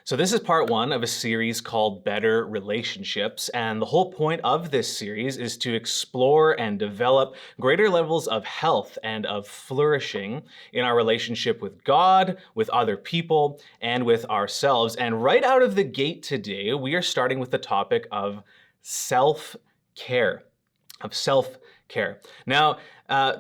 So this is part one of a series called Better Relationships, and the whole point of this series is to explore and develop greater levels of health and of flourishing in our relationship with God, with other people, and with ourselves. And right out of the gate today, we are starting with the topic of self-care, Now,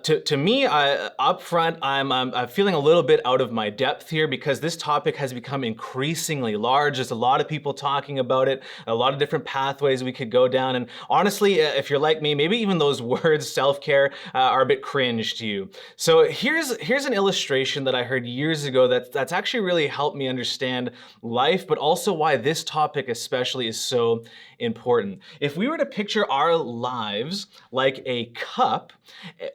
to me, up front, I'm feeling a little bit out of my depth here because this topic has become increasingly large. There's a lot of people talking about it, a lot of different pathways we could go down. And honestly, if you're like me, maybe even those words self-care are a bit cringe to you. So here's an illustration that I heard years ago that's actually really helped me understand life, but also why this topic especially is so important. If we were to picture our lives like a cup,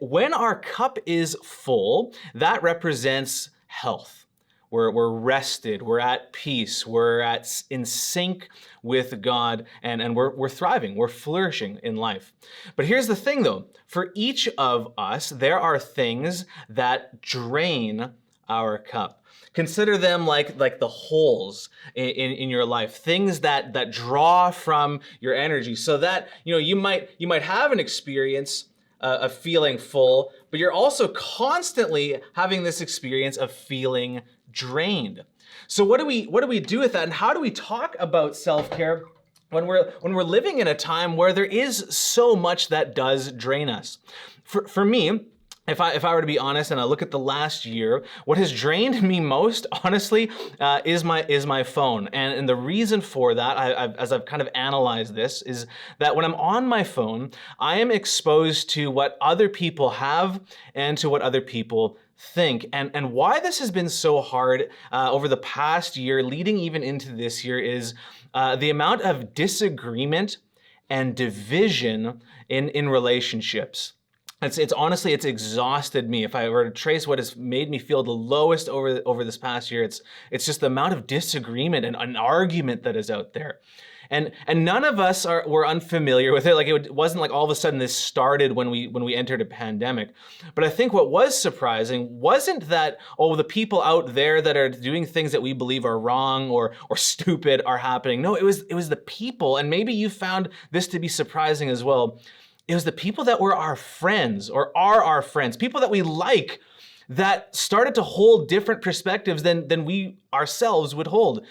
when our cup is full, that represents health. We're rested, we're at peace, we're in sync with God, and we're thriving, we're flourishing in life. But here's the thing though, for each of us, there are things that drain our cup. Consider them like the holes in your life, things that draw from your energy, so that you might have an experience of feeling full, but you're also constantly having this experience of feeling drained. So what do we do with that, and how do we talk about self-care when we're living in a time where there is so much that does drain us? For me, if I were to be honest and I look at the last year, what has drained me most, honestly, is my phone. And the reason for that, as I've kind of analyzed this, is that when I'm on my phone, I am exposed to what other people have and to what other people think. And why this has been so hard over the past year, leading even into this year, is the amount of disagreement and division in relationships. It's honestly, it's exhausted me. If I were to trace what has made me feel the lowest over this past year, it's just the amount of disagreement and an argument that is out there. And none of us were unfamiliar with it. Like it wasn't like all of a sudden this started when we entered a pandemic. But I think what was surprising wasn't that, the people out there that are doing things that we believe are wrong or stupid are happening. No, it was the people, and maybe you found this to be surprising as well. It was the people that were our friends or are our friends, people that we like, that started to hold different perspectives than we ourselves would hold.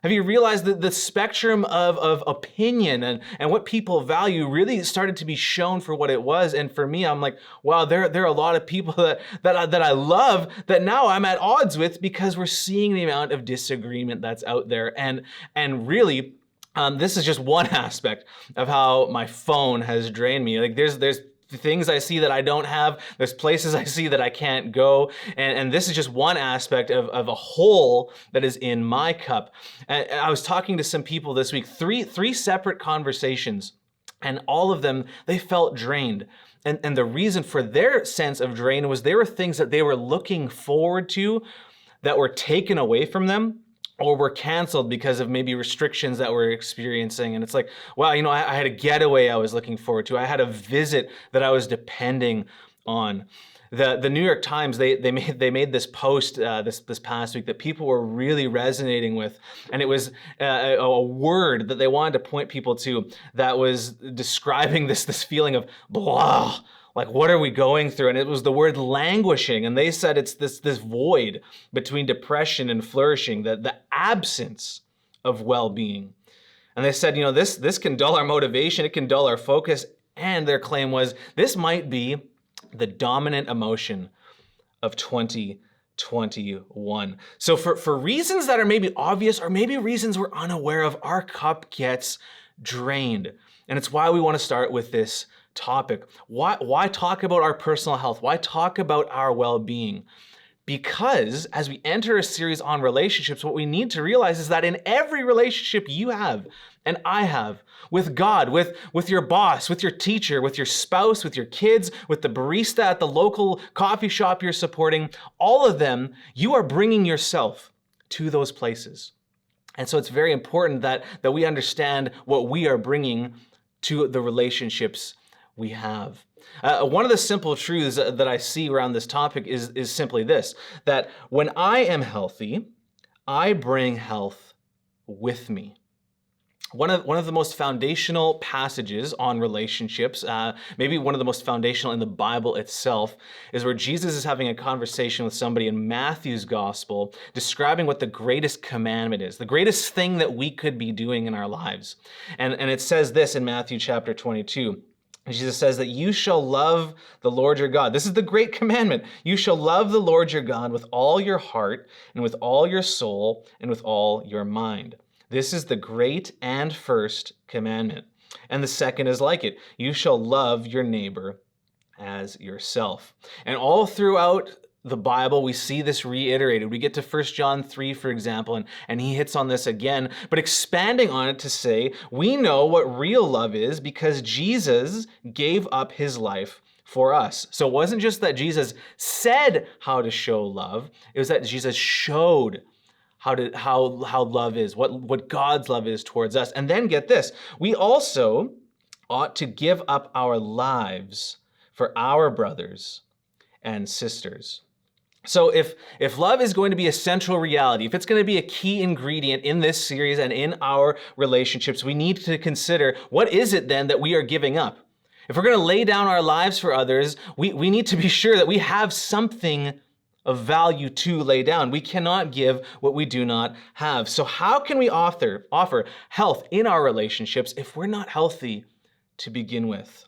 Have you realized that the spectrum of opinion and what people value really started to be shown for what it was? And for me, I'm like, wow, there are a lot of people that I love that now I'm at odds with because we're seeing the amount of disagreement that's out there. And really, this is just one aspect of how my phone has drained me. Like there's things I see that I don't have. There's places I see that I can't go. And this is just one aspect of a hole that is in my cup. And I was talking to some people this week, three separate conversations, and all of them, they felt drained. And the reason for their sense of drain was there were things that they were looking forward to that were taken away from them, or were canceled because of maybe restrictions that we're experiencing. And it's like, wow, I had a getaway I was looking forward to. I had a visit that I was depending on. The New York Times, they made this post this past week that people were really resonating with, and it was a word that they wanted to point people to that was describing this feeling of blah. Like, what are we going through? And it was the word languishing. And they said it's this void between depression and flourishing, the absence of well-being. And they said, this can dull our motivation, it can dull our focus. And their claim was, this might be the dominant emotion of 2021. So for reasons that are maybe obvious or maybe reasons we're unaware of, our cup gets drained. And it's why we want to start with this topic. Why talk about our personal health? Why talk about our well-being? Because as we enter a series on relationships, what we need to realize is that in every relationship you have and I have with God, with your boss, with your teacher, with your spouse, with your kids, with the barista at the local coffee shop you're supporting, all of them, you are bringing yourself to those places. And so it's very important that we understand what we are bringing to the relationships we have. One of the simple truths that I see around this topic is simply this, that when I am healthy, I bring health with me. One of the most foundational passages on relationships, maybe one of the most foundational in the Bible itself, is where Jesus is having a conversation with somebody in Matthew's gospel, describing what the greatest commandment is, the greatest thing that we could be doing in our lives. And it says this in Matthew chapter 22. Jesus says that you shall love the Lord your God. This is the great commandment. You shall love the Lord your God with all your heart and with all your soul and with all your mind. This is the great and first commandment. And the second is like it. You shall love your neighbor as yourself. And all throughout the Bible, we see this reiterated. We get to 1 John 3, for example, and he hits on this again, but expanding on it to say, we know what real love is because Jesus gave up his life for us. So it wasn't just that Jesus said how to show love, it was that Jesus showed how love is, what God's love is towards us. And then get this, we also ought to give up our lives for our brothers and sisters. So if love is going to be a central reality, if it's going to be a key ingredient in this series and in our relationships, we need to consider what is it then that we are giving up? If we're going to lay down our lives for others, we need to be sure that we have something of value to lay down. We cannot give what we do not have. So how can we offer health in our relationships if we're not healthy to begin with?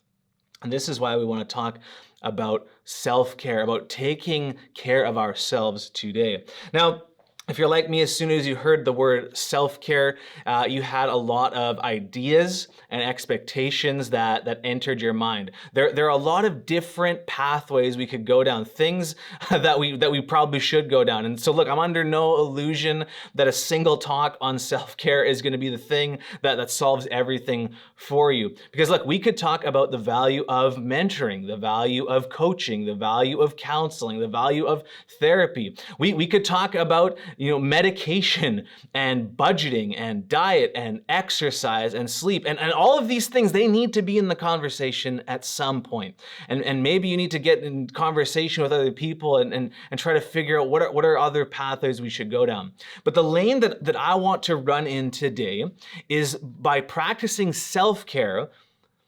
And this is why we want to talk about self-care, about taking care of ourselves today. Now, if you're like me, as soon as you heard the word self-care, you had a lot of ideas and expectations that entered your mind. There are a lot of different pathways we could go down, things that we probably should go down. And so look, I'm under no illusion that a single talk on self-care is going to be the thing that solves everything for you. Because look, we could talk about the value of mentoring, the value of coaching, the value of counseling, the value of therapy. We could talk about medication and budgeting and diet and exercise and sleep and all of these things, they need to be in the conversation at some point. And maybe you need to get in conversation with other people and try to figure out what are other pathways we should go down. But the lane that I want to run in today is by practicing self-care,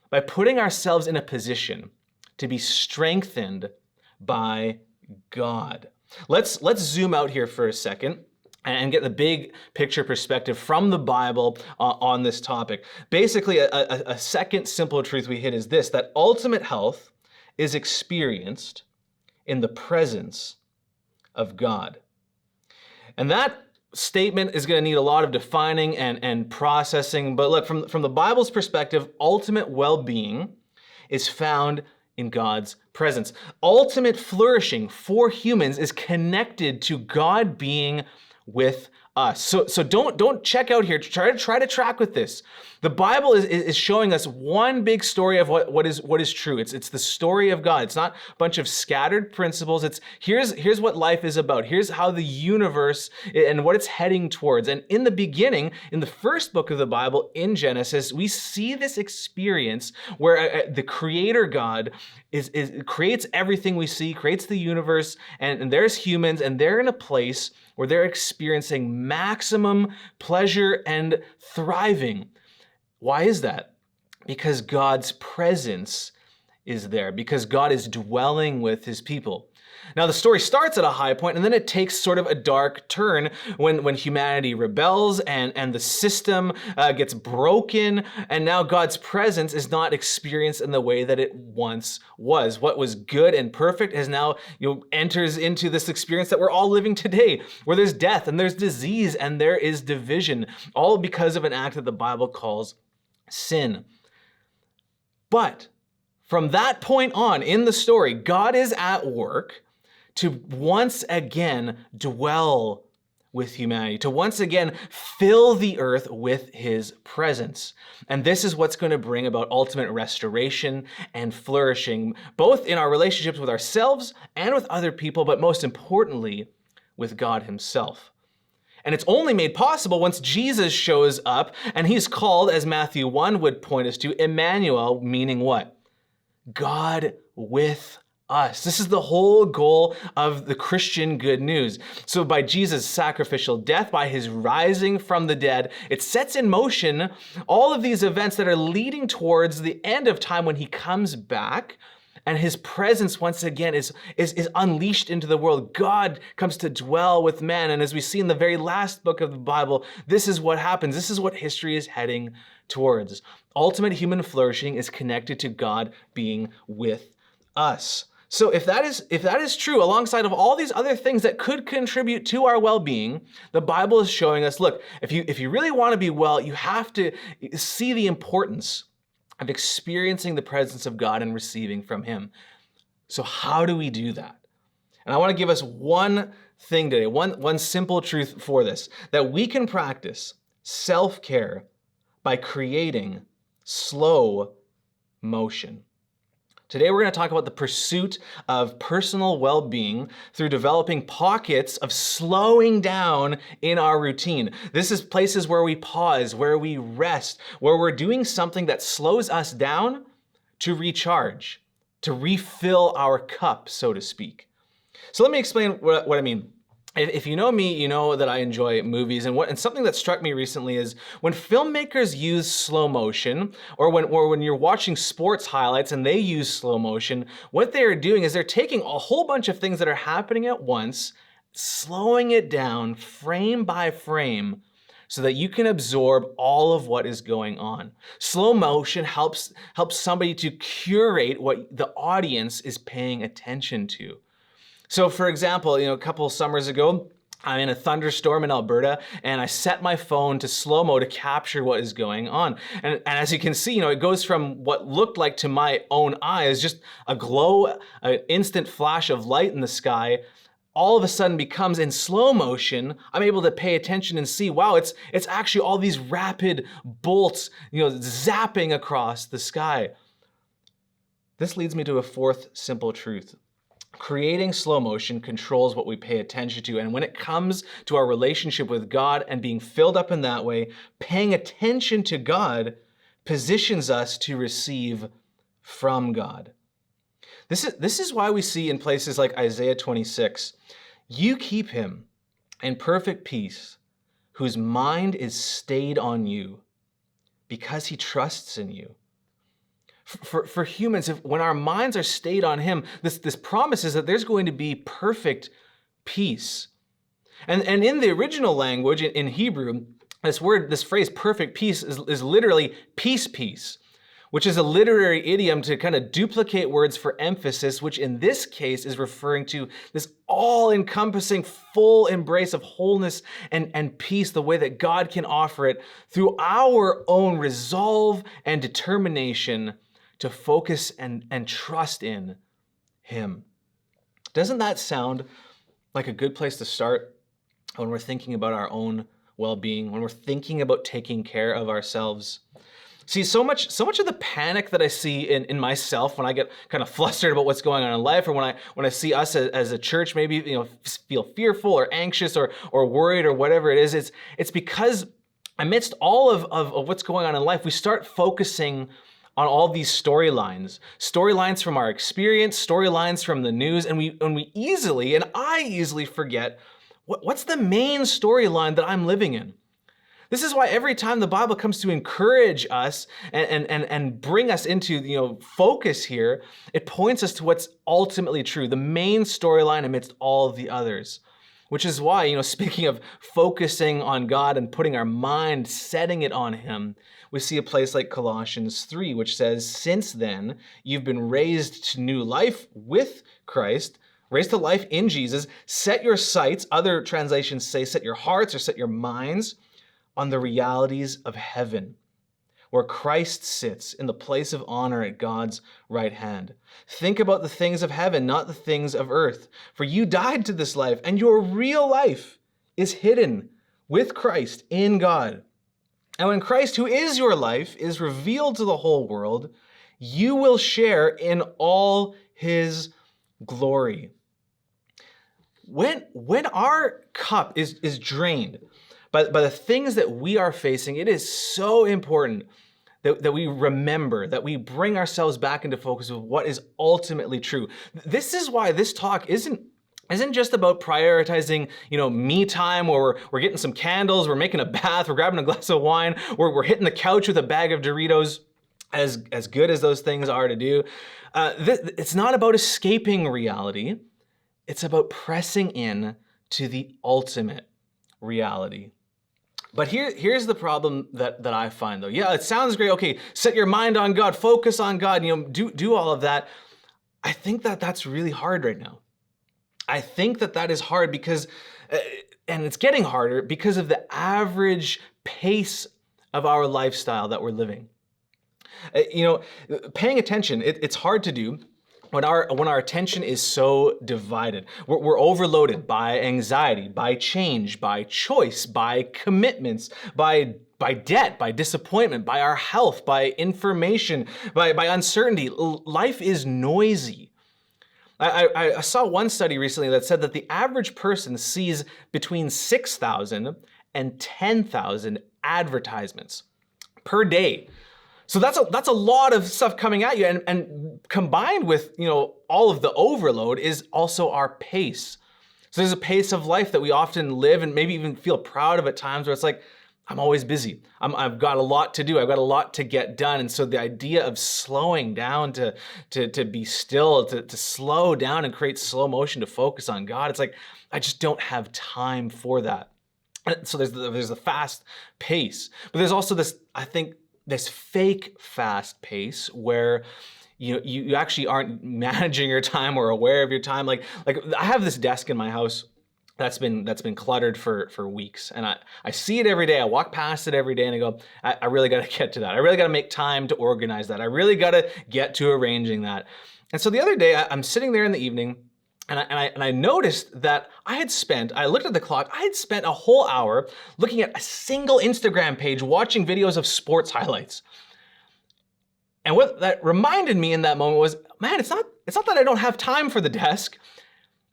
by putting ourselves in a position to be strengthened by God. Let's zoom out here for a second and get the big picture perspective from the Bible on this topic. Basically, a second simple truth we hit is this, that ultimate health is experienced in the presence of God. And that statement is going to need a lot of defining and processing. But look, from the Bible's perspective, ultimate well-being is found in God's presence. Ultimate flourishing for humans is connected to God being with us. So don't check out here. Try to track with this. The Bible is showing us one big story of what is true. It's the story of God. It's not a bunch of scattered principles. It's here's what life is about. Here's how the universe and what it's heading towards. And in the beginning, in the first book of the Bible, in Genesis, we see this experience where the Creator God creates everything we see, creates the universe, and there's humans, and they're in a place where they're experiencing maximum pleasure and thriving. Why is that? Because God's presence is there, because God is dwelling with his people. Now, the story starts at a high point, and then it takes sort of a dark turn when humanity rebels and the system gets broken, and now God's presence is not experienced in the way that it once was. What was good and perfect has now enters into this experience that we're all living today, where there's death and there's disease and there is division, all because of an act that the Bible calls sin. But from that point on in the story, God is at work to once again dwell with humanity, to once again fill the earth with his presence. And this is what's going to bring about ultimate restoration and flourishing, both in our relationships with ourselves and with other people, but most importantly, with God himself. And it's only made possible once Jesus shows up, and he's called, as Matthew 1 would point us to, Emmanuel, meaning what? God with us. This is the whole goal of the Christian good news. So by Jesus' sacrificial death, by his rising from the dead, it sets in motion all of these events that are leading towards the end of time when he comes back. And his presence once again is unleashed into the world. God comes to dwell with man. And as we see in the very last book of the Bible, this is what happens. This is what history is heading towards. Ultimate human flourishing is connected to God being with us. So if that is true, alongside of all these other things that could contribute to our well-being, the Bible is showing us, look, if you really want to be well, you have to see the importance of experiencing the presence of God and receiving from him. So how do we do that? And I want to give us one thing today, one simple truth for this, that we can practice self-care by creating slow motion. Today we're going to talk about the pursuit of personal well-being through developing pockets of slowing down in our routine. This is places where we pause, where we rest, where we're doing something that slows us down to recharge, to refill our cup, so to speak. So let me explain what I mean. If you know me, you know that I enjoy movies, and something that struck me recently is when filmmakers use slow motion, or when you're watching sports highlights and they use slow motion, what they're doing is they're taking a whole bunch of things that are happening at once, slowing it down frame by frame, so that you can absorb all of what is going on. Slow motion helps somebody to curate what the audience is paying attention to. So for example, a couple of summers ago, I'm in a thunderstorm in Alberta, and I set my phone to slow-mo to capture what is going on. And as you can see, it goes from what looked like to my own eyes, just a glow, an instant flash of light in the sky, all of a sudden becomes in slow motion. I'm able to pay attention and see, wow, it's actually all these rapid bolts, zapping across the sky. This leads me to a fourth simple truth. Creating slow motion controls what we pay attention to. And when it comes to our relationship with God and being filled up in that way, paying attention to God positions us to receive from God. This is why we see in places like Isaiah 26, you keep him in perfect peace, whose mind is stayed on you, because he trusts in you. For humans, when our minds are stayed on him, this promise is that there's going to be perfect peace. And in the original language, in Hebrew, this phrase perfect peace is literally peace, which is a literary idiom to kind of duplicate words for emphasis, which in this case is referring to this all-encompassing full embrace of wholeness and peace, the way that God can offer it through our own resolve and determination to focus and trust in him. Doesn't that sound like a good place to start when we're thinking about our own well-being, when we're thinking about taking care of ourselves? See, so much of the panic that I see in myself when I get kind of flustered about what's going on in life, or when I see us as a church maybe feel fearful or anxious or worried or whatever it is, it's because amidst all of what's going on in life, we start focusing on all these storylines from our experience, storylines from the news, and I easily forget what's the main storyline that I'm living in. This is why every time the Bible comes to encourage us and bring us into focus here, it points us to what's ultimately true, the main storyline amidst all of the others. Which is why, speaking of focusing on God and putting our mind, setting it on him, we see a place like Colossians 3, which says, since then, you've been raised to new life with Christ, raised to life in Jesus. Set your sights, other translations say set your hearts or set your minds on the realities of heaven, where Christ sits in the place of honor at God's right hand. Think about the things of heaven, not the things of earth. For you died to this life, and your real life is hidden with Christ in God. And when Christ, who is your life, is revealed to the whole world, you will share in all his glory. When our cup is drained by the things that we are facing, it is so important that we remember, that we bring ourselves back into focus with what is ultimately true. This is why this talk isn't just about prioritizing, me time, or we're getting some candles, we're making a bath, we're grabbing a glass of wine, we're hitting the couch with a bag of Doritos, as good as those things are to do. It's not about escaping reality. It's about pressing in to the ultimate reality. But here's the problem that I find, though. Yeah, it sounds great. Okay, set your mind on God, focus on God, do all of that. I think that's really hard right now. I think that is hard because, and it's getting harder because of the average pace of our lifestyle that we're living. Paying attention, it's hard to do when our attention is so divided. We're overloaded by anxiety, by change, by choice, by commitments, by debt, by disappointment, by our health, by information, by uncertainty. Life is noisy. I saw one study recently that said that the average person sees between 6,000 and 10,000 advertisements per day. So that's a lot of stuff coming at you, and combined with all of the overload is also our pace. So there's a pace of life that we often live and maybe even feel proud of at times, where it's like, I'm always busy. I've got a lot to do. I've got a lot to get done. And so the idea of slowing down to be still, to slow down and create slow motion, to focus on God, it's like, I just don't have time for that. And so there's the fast pace, but there's also this fake fast pace where you actually aren't managing your time or aware of your time. Like I have this desk in my house that's been cluttered for weeks, and I see it every day. I walk past it every day and I go, I really got to get to that. I really got to make time to organize that. I really got to get to arranging that. And so the other day I'm sitting there in the evening, and I noticed that I looked at the clock, I had spent a whole hour looking at a single Instagram page, watching videos of sports highlights. And what that reminded me in that moment was, man, it's not that I don't have time for the desk.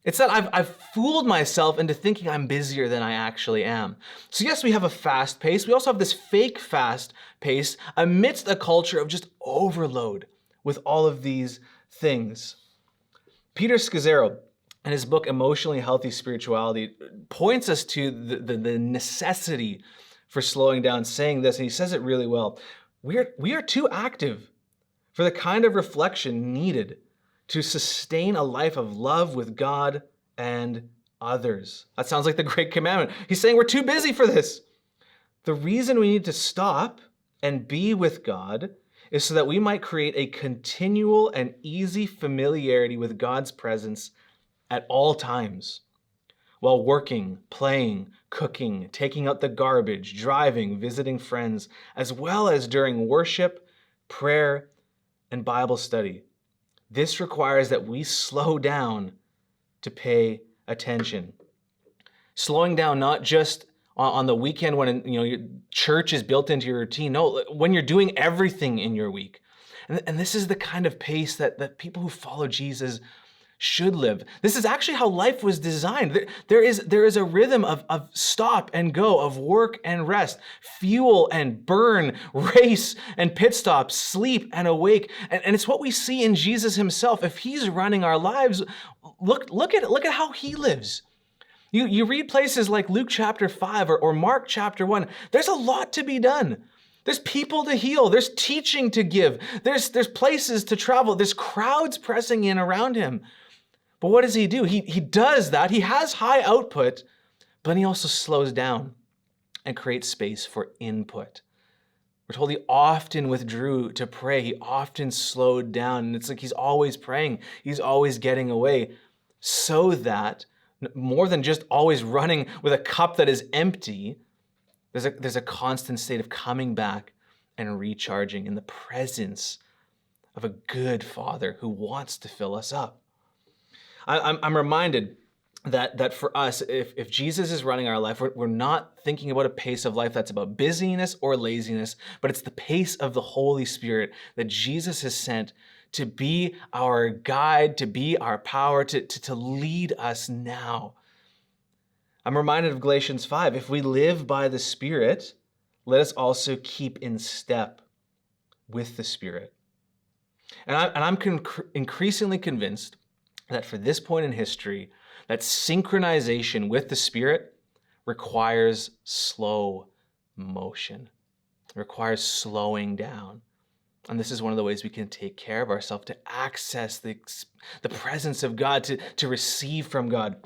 It's that I've fooled myself into thinking I'm busier than I actually am. So yes, we have a fast pace. We also have this fake fast pace amidst a culture of just overload with all of these things. Peter Scazzaro, in his book, Emotionally Healthy Spirituality, points us to the necessity for slowing down, saying this, and he says it really well. We are too active for the kind of reflection needed to sustain a life of love with God and others. That sounds like the Great Commandment. He's saying we're too busy for this. The reason we need to stop and be with God is so that we might create a continual and easy familiarity with God's presence at all times, while working, playing, cooking, taking out the garbage, driving, visiting friends, as well as during worship, prayer, and Bible study. This requires that we slow down to pay attention. Slowing down not just on the weekend when your church is built into your routine. No, when you're doing everything in your week. And this is the kind of pace that people who follow Jesus should live. This is actually how life was designed. There is a rhythm of stop and go, of work and rest, fuel and burn, race and pit stop, sleep and awake. And it's what we see in Jesus himself. If he's running our lives, look at how he lives. You read places like Luke chapter 5 or Mark chapter 1, there's a lot to be done. There's people to heal. There's teaching to give. There's places to travel. There's crowds pressing in around him. But what does he do? He does that. He has high output, but then he also slows down and creates space for input. We're told he often withdrew to pray. He often slowed down. And it's like he's always praying. He's always getting away, so that more than just always running with a cup that is empty, there's a constant state of coming back and recharging in the presence of a good Father who wants to fill us up. I'm reminded that for us, if Jesus is running our life, we're not thinking about a pace of life that's about busyness or laziness, but it's the pace of the Holy Spirit that Jesus has sent to be our guide, to be our power, to lead us now. I'm reminded of Galatians 5. If we live by the Spirit, let us also keep in step with the Spirit. And I'm increasingly convinced that for this point in history, that synchronization with the Spirit requires slow motion. It requires slowing down. And this is one of the ways we can take care of ourselves, to access the presence of God, to receive from God.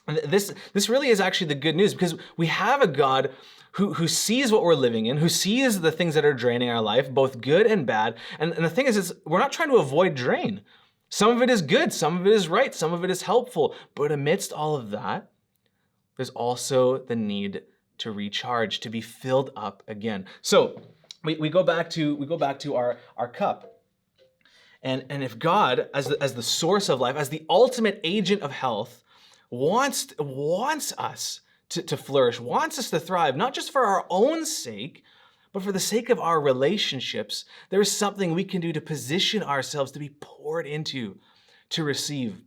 And this really is actually the good news, because we have a God who sees what we're living in, who sees the things that are draining our life, both good and bad. And the thing is we're not trying to avoid drain. Some of it is good, some of it is right, some of it is helpful. But amidst all of that, there's also the need to recharge, to be filled up again. So we go back to our cup. And if God, as the source of life, as the ultimate agent of health, wants us to flourish, wants us to thrive, not just for our own sake, but for the sake of our relationships, there is something we can do to position ourselves to be poured into, to receive.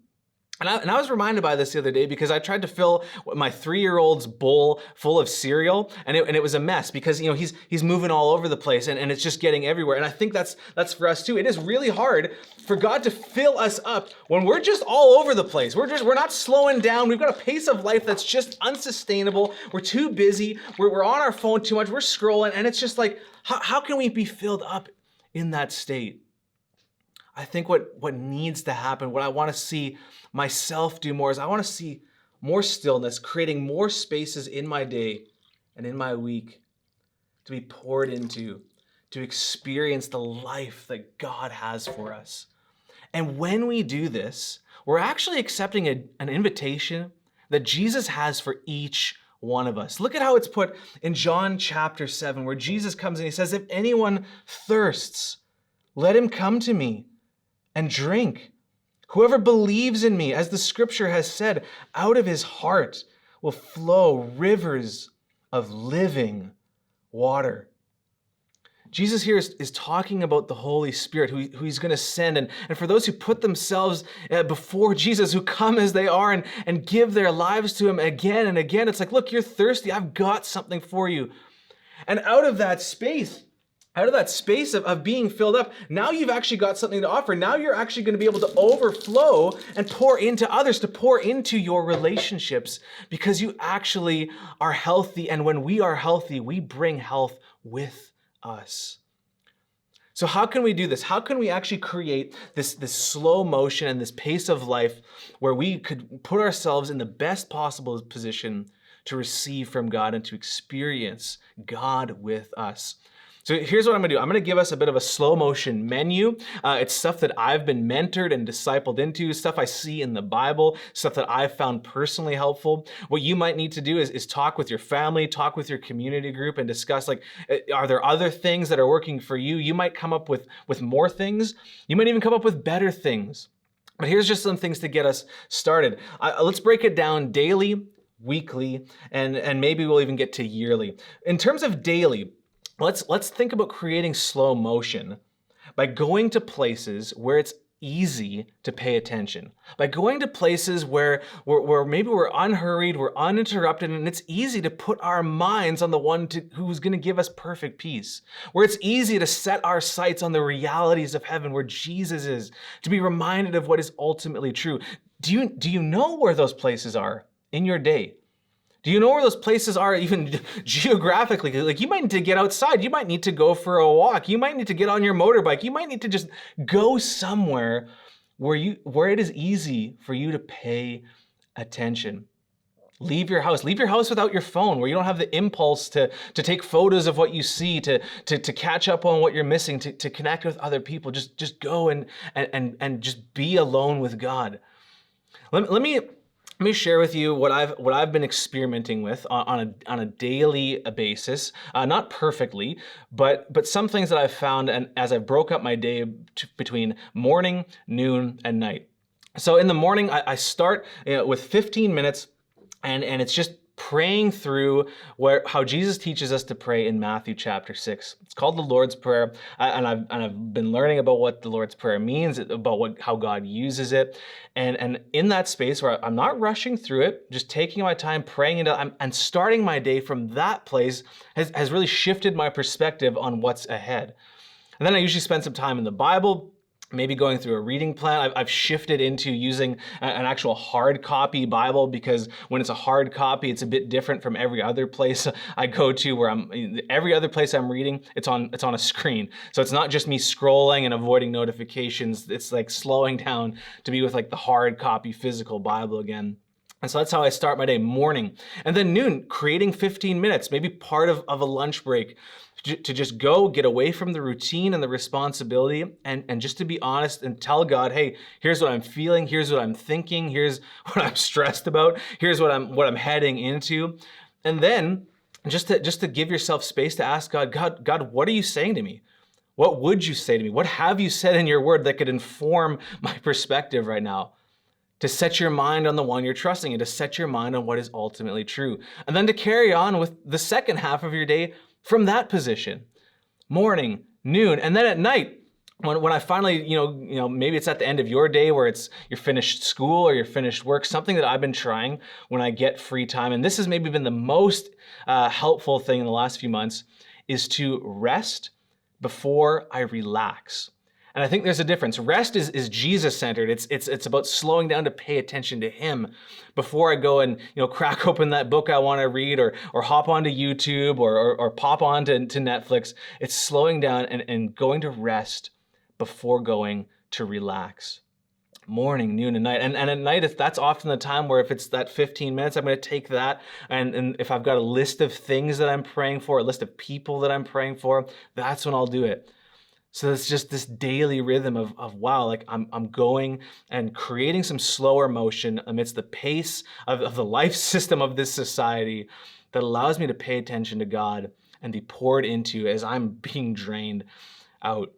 And I was reminded by this the other day, because I tried to fill my 3-year-old's bowl full of cereal, and it was a mess, because he's moving all over the place, and it's just getting everywhere. And I think that's for us too. It is really hard for God to fill us up when we're just all over the place. We're not slowing down. We've got a pace of life that's just unsustainable. We're too busy. We're on our phone too much. We're scrolling, and it's just like, how can we be filled up in that state? I think what needs to happen, what I want to see myself do more, is I want to see more stillness, creating more spaces in my day and in my week to be poured into, to experience the life that God has for us. And when we do this, we're actually accepting an invitation that Jesus has for each one of us. Look at how it's put in John chapter 7, where Jesus comes and he says, "If anyone thirsts, let him come to me and drink. Whoever believes in me, as the scripture has said, out of his heart will flow rivers of living water." Jesus here is talking about the Holy Spirit, who he's going to send. And for those who put themselves before Jesus, who come as they are and give their lives to him again and again, it's like, look, you're thirsty. I've got something for you. And out of that space of being filled up, now you've actually got something to offer. Now you're actually going to be able to overflow and pour into others, to pour into your relationships, because you actually are healthy. And when we are healthy, we bring health with us. So how can we do this? How can we actually create this slow motion and this pace of life where we could put ourselves in the best possible position to receive from God and to experience God with us? So here's what I'm gonna do. I'm gonna give us a bit of a slow motion menu. It's stuff that I've been mentored and discipled into, stuff I see in the Bible, stuff that I've found personally helpful. What you might need to do is talk with your family, talk with your community group, and discuss, like, are there other things that are working for you? You might come up with more things. You might even come up with better things. But here's just some things to get us started. Let's break it down daily, weekly, and maybe we'll even get to yearly. In terms of daily, let's think about creating slow motion by going to places where it's easy to pay attention, by going to places where maybe we're unhurried, we're uninterrupted, and it's easy to put our minds on the one who's going to give us perfect peace, where it's easy to set our sights on the realities of heaven, where Jesus is, to be reminded of what is ultimately true. Do you know where those places are in your day? Do you know where those places are even geographically? Like, you might need to get outside. You might need to go for a walk. You might need to get on your motorbike. You might need to just go somewhere where it is easy for you to pay attention. Leave your house. Leave your house without your phone, where you don't have the impulse to take photos of what you see, to catch up on what you're missing, to connect with other people. Just go and just be alone with God. Let me share with you what I've been experimenting with on a daily basis, not perfectly, but some things that I've found, and as I broke up my day between morning, noon, and night. So in the morning, I start with 15 minutes, and it's just praying through how Jesus teaches us to pray in Matthew chapter 6. It's called the Lord's Prayer, and I've been learning about what the Lord's Prayer means, about how God uses it, and in that space where I'm not rushing through it, just taking my time, praying it out, and starting my day from that place has really shifted my perspective on what's ahead. And then I usually spend some time in the Bible, maybe going through a reading plan. I've shifted into using an actual hard copy Bible, because when it's a hard copy, it's a bit different from every other place I go to, where every other place I'm reading, it's on a screen. So it's not just me scrolling and avoiding notifications. It's like slowing down to be with like the hard copy physical Bible again. And so that's how I start my day, morning. And then noon, creating 15 minutes, maybe part of a lunch break, to just go get away from the routine and the responsibility, and just to be honest and tell God, hey, here's what I'm feeling, here's what I'm thinking, here's what I'm stressed about, here's what I'm heading into. And then just to give yourself space to ask God, what are you saying to me? What would you say to me? What have you said in your word that could inform my perspective right now? To set your mind on the one you're trusting, and to set your mind on what is ultimately true. And then to carry on with the second half of your day from that position. Morning, noon, and then at night, when I finally, maybe it's at the end of your day where you're finished school or you're finished work, something that I've been trying when I get free time, and this has maybe been the most helpful thing in the last few months, is to rest before I relax. And I think there's a difference. Rest is Jesus-centered. It's about slowing down to pay attention to him before I go and crack open that book I want to read, or hop onto YouTube, or pop onto Netflix. It's slowing down and going to rest before going to relax. Morning, noon, and night. And at night, that's often the time where if it's that 15 minutes, I'm going to take that. And if I've got a list of things that I'm praying for, a list of people that I'm praying for, that's when I'll do it. So it's just this daily rhythm of wow, like I'm going and creating some slower motion amidst the pace of the life system of this society that allows me to pay attention to God and be poured into as I'm being drained out.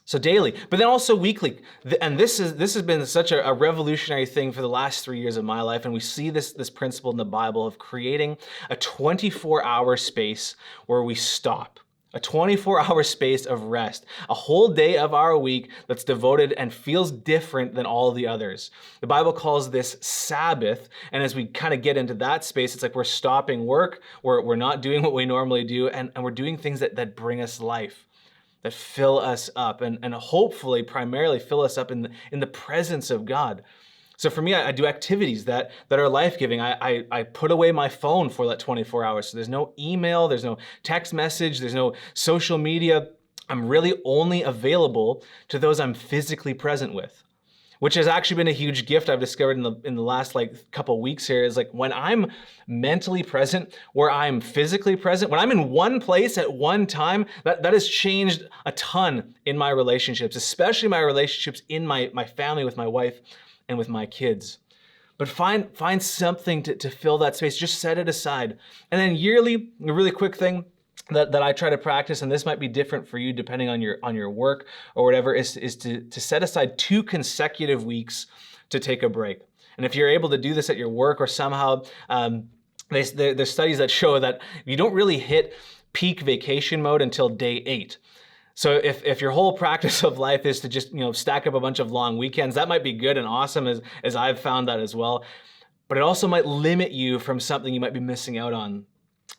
So daily, but then also weekly. And this has been such a revolutionary thing for the last 3 years of my life. And we see this principle in the Bible of creating a 24-hour space where we stop. A 24-hour space of rest, a whole day of our week that's devoted and feels different than all the others. The Bible calls this Sabbath, and as we kind of get into that space, it's like we're stopping work, we're not doing what we normally do, and we're doing things that bring us life, that fill us up, and hopefully primarily fill us up in the presence of God. So for me, I do activities that are life-giving. I put away my phone for that 24 hours. So there's no email, there's no text message, there's no social media. I'm really only available to those I'm physically present with, which has actually been a huge gift I've discovered in the last couple weeks here, is like when I'm mentally present, where I'm physically present, when I'm in one place at one time, that has changed a ton in my relationships, especially my relationships in my family, with my wife and with my kids. But find something to fill that space. Just set it aside. And then yearly, a really quick thing that I try to practice, and this might be different for you depending on your work or whatever, is to set aside 2 consecutive weeks to take a break. And if you're able to do this at your work, or somehow, there's studies that show that you don't really hit peak vacation mode until day 8. So if your whole practice of life is to just stack up a bunch of long weekends, that might be good and awesome, as I've found that as well. But it also might limit you from something you might be missing out on.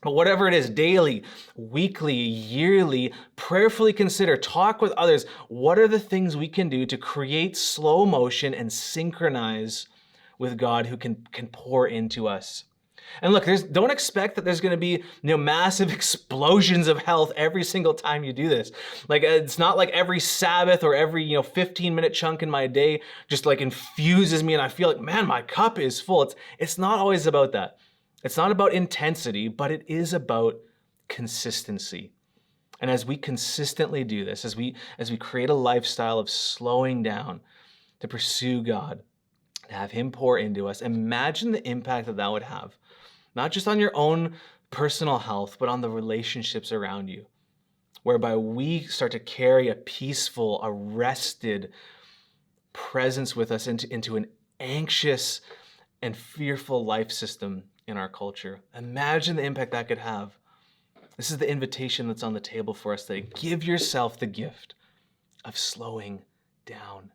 But whatever it is, daily, weekly, yearly, prayerfully consider, talk with others. What are the things we can do to create slow motion and synchronize with God, who can pour into us? And look, don't expect that there's going to be massive explosions of health every single time you do this. Like, it's not like every Sabbath or every 15-minute chunk in my day just infuses me and I feel like, man, my cup is full. It's not always about that. It's not about intensity, but it is about consistency. And as we consistently do this, as we create a lifestyle of slowing down to pursue God, to have him pour into us, imagine the impact that would have. Not just on your own personal health, but on the relationships around you, whereby we start to carry a peaceful, a rested presence with us into an anxious and fearful life system in our culture. Imagine the impact that could have. This is the invitation that's on the table for us today. Give yourself the gift of slowing down.